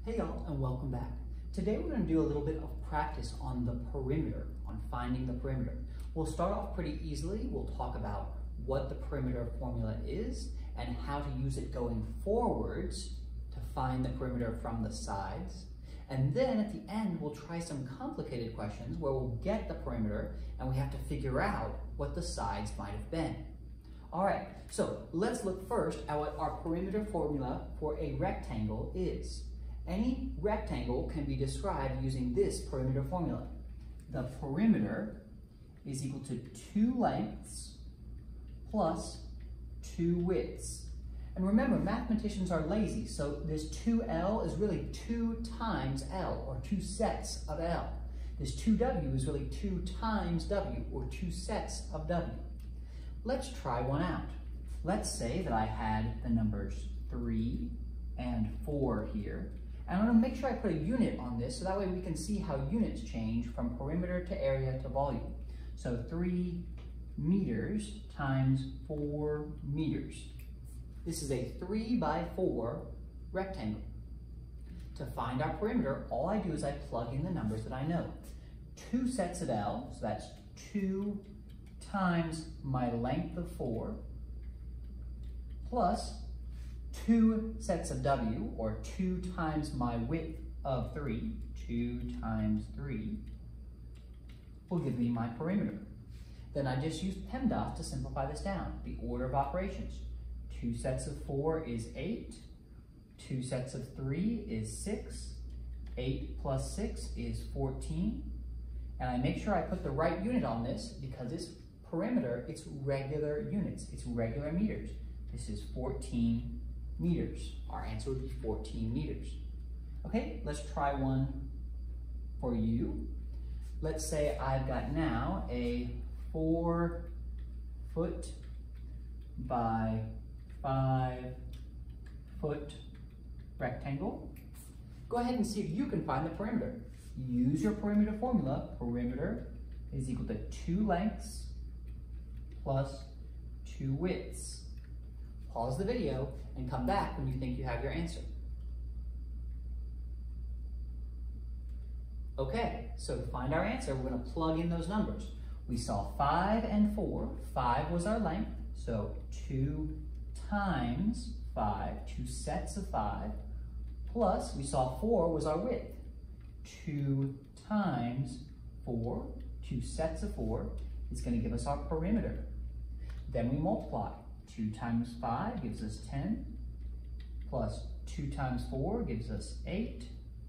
Hey y'all, and welcome back. Today we're going to do a little bit of practice on the perimeter, on finding the perimeter. We'll start off pretty easily. We'll talk about what the perimeter formula is and how to use it going forwards to find the perimeter from the sides. And then at the end, we'll try some complicated questions where we'll get the perimeter and we have to figure out what the sides might have been. All right, so let's look first at what our perimeter formula for a rectangle is. Any rectangle can be described using this perimeter formula. The perimeter is equal to 2 lengths plus 2 widths. And remember, mathematicians are lazy, so this 2L is really 2 times L, or 2 sets of L. This 2W is really 2 times W, or 2 sets of W. Let's try one out. Let's say that I had the numbers 3 and 4 here. And I'm going to make sure I put a unit on this so that way we can see how units change from perimeter to area to volume. So 3 meters times 4 meters. This is a 3 by 4 rectangle. To find our perimeter, all I do is I plug in the numbers that I know. 2 sets of L, so that's 2 times my length of 4, plus 2 sets of W, or 2 times my width of 3, 2 times 3, will give me my perimeter. Then I just use PEMDAS to simplify this down, the order of operations. 2 sets of 4 is 8, 2 sets of 3 is 6, 8 plus 6 is 14, and I make sure I put the right unit on this because this perimeter, it's regular units, it's regular meters. This is 14 meters. Our answer would be 14 meters. Okay, let's try one for you. Let's say I've got now a 4 foot by 5 foot rectangle. Go ahead and see if you can find the perimeter. Use your perimeter formula. Perimeter is equal to 2 lengths plus 2 widths. Pause the video and come back when you think you have your answer. Okay, so to find our answer, we're going to plug in those numbers. We saw 5 and 4. 5 was our length, so 2 times 5, 2 sets of 5, plus we saw 4 was our width. 2 times 4, 2 sets of 4, is going to give us our perimeter. Then we multiply. 2 times 5 gives us 10, plus 2 times 4 gives us 8,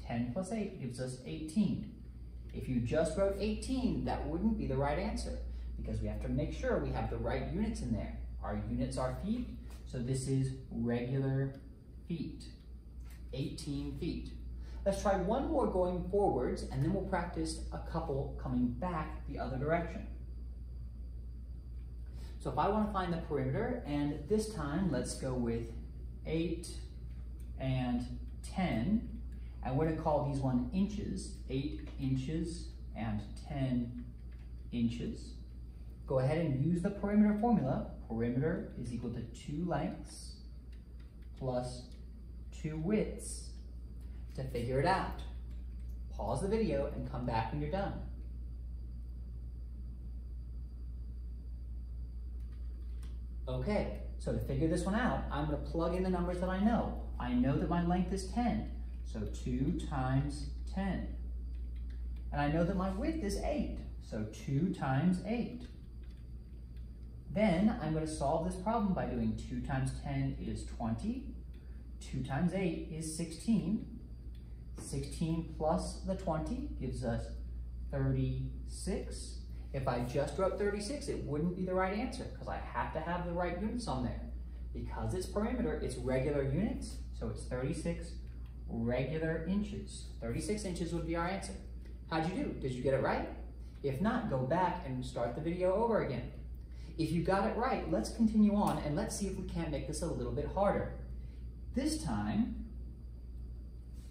10 plus 8 gives us 18. If you just wrote 18, that wouldn't be the right answer because we have to make sure we have the right units in there. Our units are feet, so this is regular feet, 18 feet. Let's try one more going forwards and then we'll practice a couple coming back the other direction. So if I want to find the perimeter, and this time let's go with 8 and 10, and we're going to call these one inches, 8 inches and 10 inches. Go ahead and use the perimeter formula. Perimeter is equal to 2 lengths plus 2 widths to figure it out. Pause the video and come back when you're done. Okay, so to figure this one out, I'm going to plug in the numbers that I know. I know that my length is 10, so 2 times 10. And I know that my width is 8, so 2 times 8. Then I'm going to solve this problem by doing 2 times 10 is 20, 2 times 8 is 16, 16 plus the 20 gives us 36. If I just wrote 36, it wouldn't be the right answer because I have to have the right units on there. Because it's perimeter, it's regular units, so it's 36 regular inches. 36 inches would be our answer. How'd you do? Did you get it right? If not, go back and start the video over again. If you got it right, let's continue on and let's see if we can't make this a little bit harder. This time,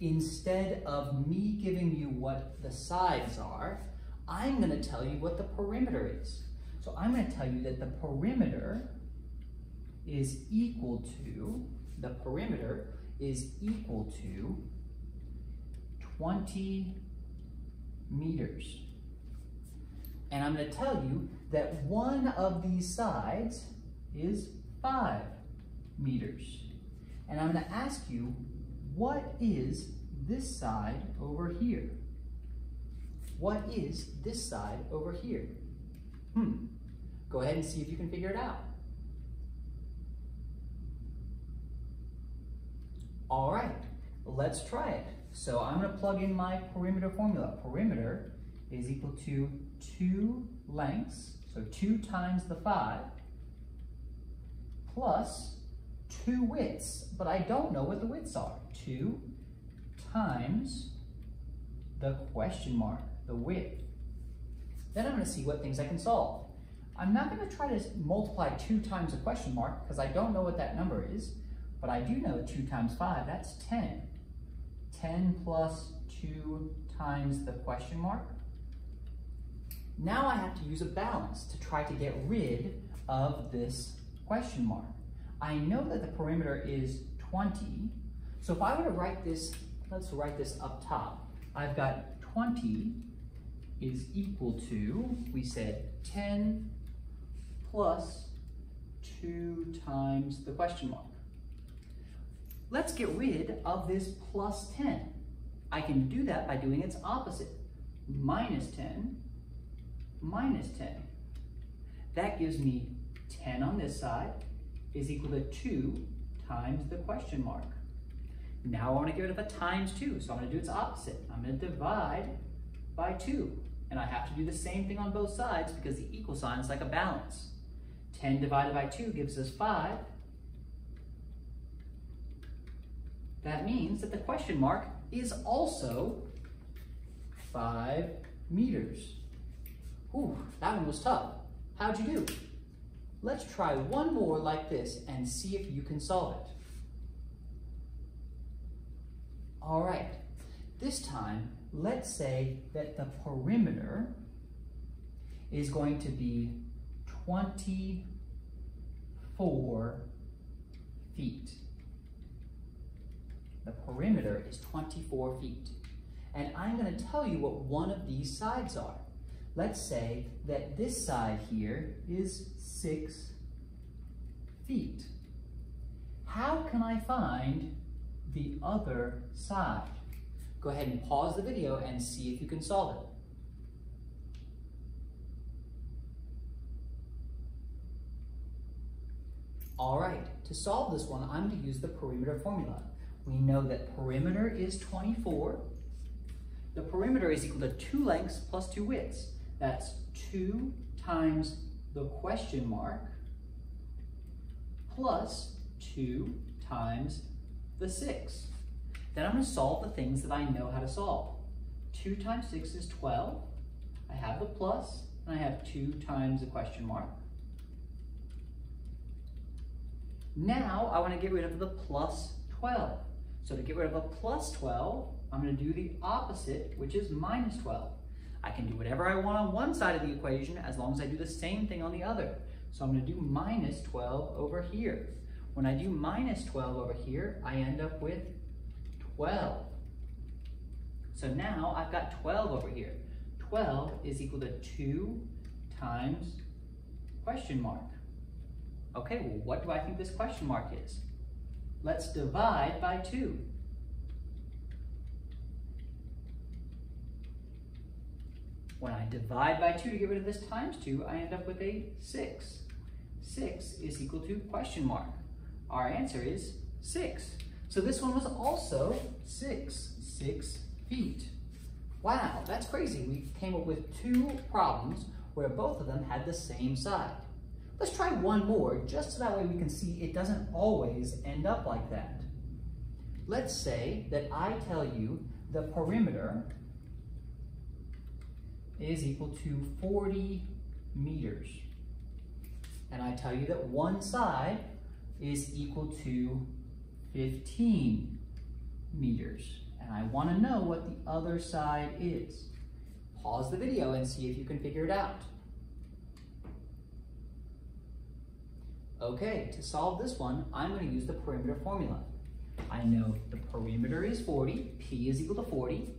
instead of me giving you what the sides are, I'm going to tell you what the perimeter is. So I'm going to tell you that the perimeter is equal to 20 meters. And I'm going to tell you that one of these sides is 5 meters. And I'm going to ask you, what is this side over here? What is this side over here? Go ahead and see if you can figure it out. All right, let's try it. So I'm going to plug in my perimeter formula. Perimeter is equal to 2 lengths, so 2 times the 5, plus 2 widths, but I don't know what the widths are. 2 times the question mark, the width. Then I'm going to see what things I can solve. I'm not going to try to multiply 2 times the question mark because I don't know what that number is, but I do know 2 times 5, that's 10. 10 plus 2 times the question mark. Now I have to use a balance to try to get rid of this question mark. I know that the perimeter is 20, so if I were to write this, let's write this up top. I've got 20 is equal to, we said 10 plus 2 times the question mark. Let's get rid of this plus 10. I can do that by doing its opposite. Minus 10, minus 10. That gives me 10 on this side is equal to 2 times the question mark. Now I want to get rid of a times 2, so I'm going to do its opposite. I'm going to divide by 2. And I have to do the same thing on both sides because the equal sign is like a balance. 10 divided by 2 gives us 5. That means that the question mark is also 5 meters. Ooh, that one was tough. How'd you do? Let's try one more like this and see if you can solve it. All right, this time, let's say that the perimeter is going to be 24 feet. The perimeter is 24 feet. And I'm going to tell you what one of these sides are. Let's say that this side here is 6 feet. How can I find the other side? Go ahead and pause the video and see if you can solve it. All right, to solve this one, I'm going to use the perimeter formula. We know that perimeter is 24. The perimeter is equal to 2 lengths plus 2 widths. That's 2 times the question mark plus 2 times the 6. Then I'm going to solve the things that I know how to solve. 2 times 6 is 12. I have the plus, and I have 2 times the question mark. Now I want to get rid of the plus 12. So to get rid of a plus 12, I'm going to do the opposite, which is minus 12. I can do whatever I want on one side of the equation as long as I do the same thing on the other. So I'm going to do minus 12 over here. When I do minus 12 over here, I end up with 12. So now I've got 12 over here. 12 is equal to 2 times question mark. Okay, well, what do I think this question mark is? Let's divide by 2. When I divide by 2 to get rid of this times 2, I end up with a 6. 6 is equal to question mark. Our answer is 6. So this one was also 6 feet. Wow, that's crazy. We came up with 2 problems where both of them had the same side. Let's try one more, just so that way we can see it doesn't always end up like that. Let's say that I tell you the perimeter is equal to 40 meters. And I tell you that one side is equal to 15 meters. And I want to know what the other side is. Pause the video and see if you can figure it out. Okay, to solve this one, I'm going to use the perimeter formula. I know the perimeter is 40, P is equal to 40.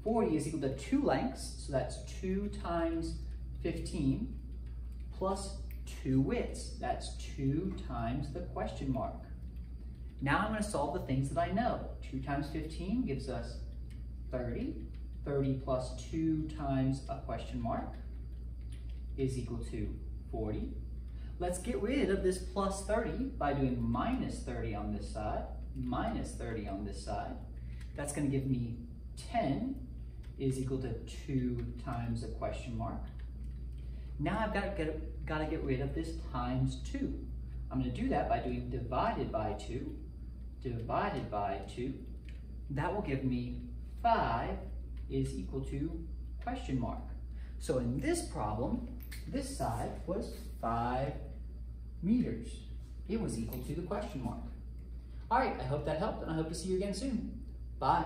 40 is equal to 2 lengths, so that's 2 times 15, plus 2 widths. That's 2 times the question mark. Now I'm going to solve the things that I know. 2 times 15 gives us 30. 30 plus 2 times a question mark is equal to 40. Let's get rid of this plus 30 by doing minus 30 on this side, minus 30 on this side. That's going to give me 10 is equal to 2 times a question mark. Now I've got to get rid of this times 2. I'm going to do that by doing divided by 2, divided by 2. That will give me 5 is equal to question mark. So in this problem, this side was 5 meters. It was equal to the question mark. All right, I hope that helped, and I hope to see you again soon. Bye.